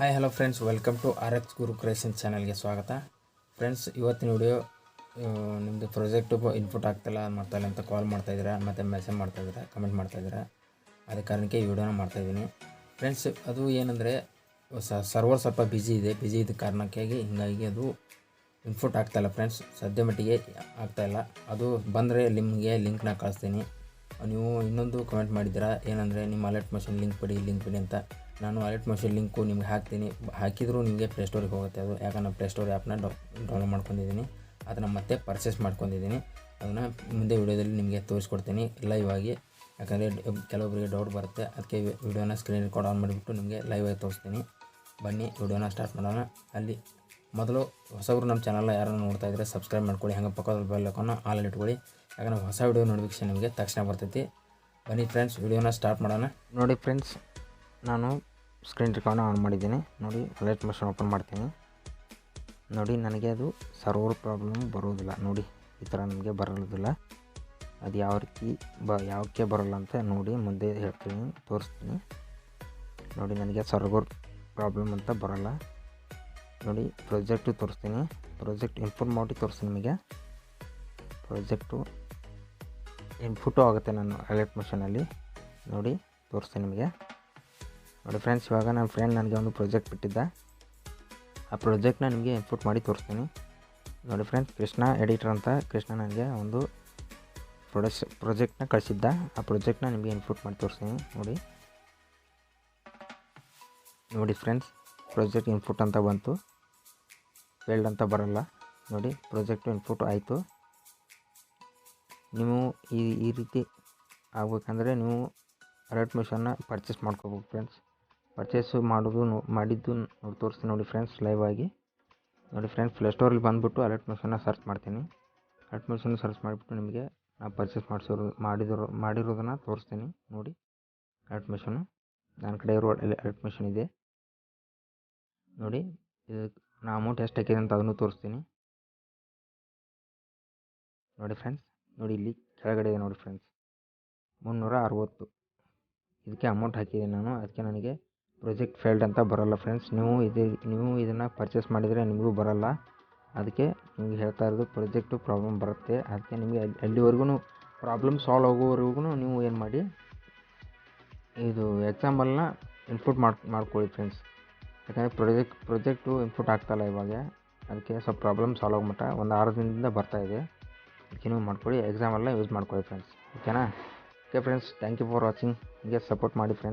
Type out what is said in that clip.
Hi hello friends, welcome to RX Guru creation ಚಾನಲ್ಗೆ ಸ್ವಾಗತ. Friends, ಇವತ್ತಿನ ವಿಡಿಯೋ ನಿಮ್ಮದು ಪ್ರಾಜೆಕ್ಟು ಇನ್ಪುಟ್ ಆಗ್ತಾಯಿಲ್ಲ ಅಂತ ಕಾಲ್ ಮಾಡ್ತಾಯಿದ್ದೀರಾ, ಮತ್ತು ಮೆಸೇಜ್ ಮಾಡ್ತಾಯಿದ್ದೀರಾ, ಕಮೆಂಟ್ ಮಾಡ್ತಾಯಿದ್ದೀರಾ. ಅದೇ ಕಾರಣಕ್ಕೆ ಈ ವಿಡಿಯೋನ ಮಾಡ್ತಾಯಿದ್ದೀನಿ. ಫ್ರೆಂಡ್ಸ್, ಅದು ಏನಂದರೆ ಸರ್ವರ್ ಸ್ವಲ್ಪ ಬಿಜಿ ಇದ್ದ ಕಾರಣಕ್ಕಾಗಿ ಹಿಂಗಾಗಿ ಅದು ಇನ್ಪುಟ್ ಆಗ್ತಾಯಿಲ್ಲ ಫ್ರೆಂಡ್ಸ್. ಸದ್ಯ ಮಟ್ಟಿಗೆ ಆಗ್ತಾಯಿಲ್ಲ. ಅದು ಬಂದರೆ ನಿಮಗೆ ಲಿಂಕ್ನ ಕಳಿಸ್ತೀನಿ. ನೀವು ಇನ್ನೊಂದು ಕಮೆಂಟ್ ಮಾಡಿದ್ದೀರಾ, ಏನಂದರೆ ನಿಮ್ಮ ಅಲರ್ಟ್ ಮೋಷನ್ ಲಿಂಕ್ ಬಿಡಿ ಅಂತ. ನಾನು ಅಲರ್ಟ್ ಮೋಷನ್ ಲಿಂಕು ನಿಮ್ಗೆ ಹಾಕ್ತೀನಿ. ಹಾಕಿದರೂ ನಿಮಗೆ ಪ್ಲೇಸ್ಟೋರಿಗೆ ಹೋಗುತ್ತೆ ಅದು. ಯಾಕಂದ್ರೆ ನಾನು ಪ್ಲೇಸ್ಟೋರ್ ಆ್ಯಪ್ನ ಡೌನ್ಲೋಡ್ ಮಾಡ್ಕೊಂಡಿದ್ದೀನಿ. ಅದನ್ನು ಮತ್ತೆ ಪರ್ಚೇಸ್ ಮಾಡ್ಕೊಂಡಿದ್ದೀನಿ. ಅದನ್ನು ಮುಂದೆ ವಿಡಿಯೋದಲ್ಲಿ ನಿಮಗೆ ತೋರಿಸ್ಕೊಡ್ತೀನಿ ಲೈವ್ ಆಗಿ. ಯಾಕಂದರೆ ಕೆಲವೊಬ್ಬರಿಗೆ ಡೌಟ್ ಬರುತ್ತೆ, ಅದಕ್ಕೆ ವಿಡಿಯೋನ ಸ್ಕ್ರೀನ್ ರೆಕಾರ್ಡ್ ಆನ್ ಮಾಡಿಬಿಟ್ಟು ನಿಮಗೆ ಲೈವ್ ಆಗಿ ತೋರಿಸ್ತೀನಿ. ಬನ್ನಿ ವಿಡಿಯೋನ ಸ್ಟಾರ್ಟ್ ಮಾಡೋಣ. ಅಲ್ಲಿ ಮೊದಲು ಹೊಸಬ್ರು ನಮ್ಮ ಚಾನಲ್ನ ಯಾರನ್ನು ನೋಡ್ತಾ ಇದ್ದರೆ ಸಬ್ಸ್ಕ್ರೈಬ್ ಮಾಡ್ಕೊಳ್ಳಿ. ಹಾಗೆ ಪಕ್ಕದಲ್ಲಿ ಬೆಲ್ ಐಕಾನ್ನ ಆಲ್ ಇಟ್ಕೊಳ್ಳಿ. ಯಾಕಂದರೆ ಹೊಸ ವಿಡಿಯೋ ನೋಟಿಫಿಕೇಷನ್ ನಿಮಗೆ ತಕ್ಷಣ ಬರ್ತೈತಿ. ಬನ್ನಿ ಫ್ರೆಂಡ್ಸ್, ವಿಡಿಯೋನ ಸ್ಟಾರ್ಟ್ ಮಾಡೋಣ. ನೋಡಿ ಫ್ರೆಂಡ್ಸ್, ನಾನು ಸ್ಕ್ರೀನ್ ರೆಕಾರ್ಡ್ನ ಆನ್ ಮಾಡಿದ್ದೀನಿ. ನೋಡಿ, ಅಲರ್ಟ್ ಮೋಷನ್ ಓಪನ್ ಮಾಡ್ತೀನಿ. ನೋಡಿ, ನನಗೆ ಅದು ಸರ್ವರ್ ಪ್ರಾಬ್ಲಮ್ ಬರೋದಿಲ್ಲ. ನೋಡಿ, ಈ ಥರ ನನಗೆ ಬರೋದಿಲ್ಲ. ಅದು ಯಾವ ರೀತಿ ಯಾವಕ್ಕೆ ಬರೋಲ್ಲ ಅಂತ ನೋಡಿ ಮುಂದೆ ಹೇಳ್ತೀನಿ, ತೋರಿಸ್ತೀನಿ. ನೋಡಿ, ನನಗೆ ಸರ್ವರ್ ಪ್ರಾಬ್ಲಮ್ ಅಂತ ಬರೋಲ್ಲ. ನೋಡಿ, ಪ್ರಾಜೆಕ್ಟು ತೋರಿಸ್ತೀನಿ. ಪ್ರಾಜೆಕ್ಟ್ ಇನ್ಪುಟ್ ಮಾಡಿ ತೋರಿಸ್ತೀನಿ ನಿಮಗೆ. ಪ್ರಾಜೆಕ್ಟು ಇನ್ಪುಟ್ಟು ಆಗುತ್ತೆ ನಾನು ಅಲರ್ಟ್ ಮೋಷನಲ್ಲಿ. ನೋಡಿ, ತೋರಿಸ್ತೀನಿ ನಿಮಗೆ. ನೋಡಿ ಫ್ರೆಂಡ್ಸ್, ಇವಾಗ ನನ್ನ ಫ್ರೆಂಡ್ ನನಗೆ ಒಂದು ಪ್ರಾಜೆಕ್ಟ್ ಬಿಟ್ಟಿದ್ದ. ಆ ಪ್ರಾಜೆಕ್ಟ್ನ ನಿಮಗೆ ಇನ್ಪುಟ್ ಮಾಡಿ ತೋರಿಸ್ತೀನಿ. ನೋಡಿ ಫ್ರೆಂಡ್ಸ್, ಕೃಷ್ಣ ಎಡಿಟರ್ ಅಂತ ಕೃಷ್ಣ ನನಗೆ ಒಂದು ಪ್ರಾಜೆಕ್ಟ್ನ ಕಳಿಸಿದ್ದ. ಆ ಪ್ರಾಜೆಕ್ಟ್ನ ನಿಮಗೆ ಇನ್ಪುಟ್ ಮಾಡಿ ತೋರಿಸ್ತೀನಿ. ನೋಡಿ ಫ್ರೆಂಡ್ಸ್, ಪ್ರಾಜೆಕ್ಟ್ ಇನ್ಪುಟ್ ಅಂತ ಬಂತು, ಫೇಲ್ಡ್ ಅಂತ ಬರೋಲ್ಲ. ನೋಡಿ, ಪ್ರಾಜೆಕ್ಟು ಇನ್ಪುಟ್ ಆಯಿತು. ನೀವು ಈ ರೀತಿ ಆಗಬೇಕಂದ್ರೆ ನೀವು ಅಲರ್ಟ್ ಮೋಷನ್ನ ಪರ್ಚೇಸ್ ಮಾಡ್ಕೋಬೇಕು ಫ್ರೆಂಡ್ಸ್. ಪರ್ಚೇಸು ಮಾಡಿದ್ದು ನೋಡಿ ತೋರಿಸ್ತೀನಿ. ನೋಡಿ ಫ್ರೆಂಡ್ಸ್, ಲೈವ್ ಆಗಿ ನೋಡಿ ಫ್ರೆಂಡ್ಸ್, ಪ್ಲೇಸ್ಟೋರಲ್ಲಿ ಬಂದುಬಿಟ್ಟು ಅಲರ್ಟ್ ಮೋಷನ್ನ ಸರ್ಚ್ ಮಾಡ್ತೀನಿ. ಅಲರ್ಟ್ ಮೋಷನ್ ಸರ್ಚ್ ಮಾಡಿಬಿಟ್ಟು ನಿಮಗೆ ನಾವು ಪರ್ಚೇಸ್ ಮಾಡಿರೋದನ್ನು ತೋರಿಸ್ತೀನಿ. ನೋಡಿ, ಅಲರ್ಟ್ ಮೋಷನು ನನ್ನ ಕಡೆ ಇರೋ ಅಲರ್ಟ್ ಮೋಷನ್ ಇದೆ. ನೋಡಿ, ಇದು ನಾ ಅಮೌಂಟ್ ಎಷ್ಟು ಹಾಕಿದೆ ಅಂತ ಅದನ್ನು ತೋರಿಸ್ತೀನಿ. ನೋಡಿ ಫ್ರೆಂಡ್ಸ್, ನೋಡಿ ಇಲ್ಲಿ ಕೆಳಗಡೆ ಇದೆ ನೋಡಿ ಫ್ರೆಂಡ್ಸ್, 360 ಇದಕ್ಕೆ ಅಮೌಂಟ್ ಹಾಕಿದ್ದೀನಿ ನಾನು. ಅದಕ್ಕೆ ನನಗೆ ಪ್ರಾಜೆಕ್ಟ್ ಫೇಲ್ಡ್ ಅಂತ ಬರೋಲ್ಲ ಫ್ರೆಂಡ್ಸ್. ನೀವು ಇದನ್ನು ಪರ್ಚೇಸ್ ಮಾಡಿದರೆ ನಿಮಗೂ ಬರೋಲ್ಲ. ಅದಕ್ಕೆ ನಿಮಗೆ ಹೇಳ್ತಾ ಇರೋದು, ಪ್ರಾಜೆಕ್ಟು ಪ್ರಾಬ್ಲಮ್ ಬರುತ್ತೆ. ಅದಕ್ಕೆ ನಿಮಗೆ ಅಲ್ಲಿವರೆಗೂ ಪ್ರಾಬ್ಲಮ್ ಸಾಲ್ವ್ ಆಗೋವರೆಗೂ ನೀವು ಏನು ಮಾಡಿ, ಇದು ಎಕ್ಸಾಂಪಲ್ನ ಇನ್ಪುಟ್ ಮಾಡ್ಕೊಳ್ಳಿ ಫ್ರೆಂಡ್ಸ್. ಯಾಕಂದರೆ ಪ್ರಾಜೆಕ್ಟು ಇನ್ಪುಟ್ ಆಗ್ತಾಯಿಲ್ಲ ಇವಾಗ. ಅದಕ್ಕೆ ಸ್ವಲ್ಪ ಪ್ರಾಬ್ಲಮ್ ಸಾಲ್ವ್ ಆಗೋ ಮಟ್ಟ ಒಂದು 6 ದಿನದಿಂದ ಬರ್ತಾಯಿದೆ. ಅದಕ್ಕೆ ನೀವು ಮಾಡ್ಕೊಳ್ಳಿ, ಎಕ್ಸಾಮಲ್ಲ ಯೂಸ್ ಮಾಡ್ಕೊಳ್ಳಿ ಫ್ರೆಂಡ್ಸ್. ಓಕೆನಾ? Okay friends, thank you for watching. ಹೀಗೆ ಸಪೋರ್ಟ್ ಮಾಡಿ ಫ್ರೆಂಡ್ಸ್.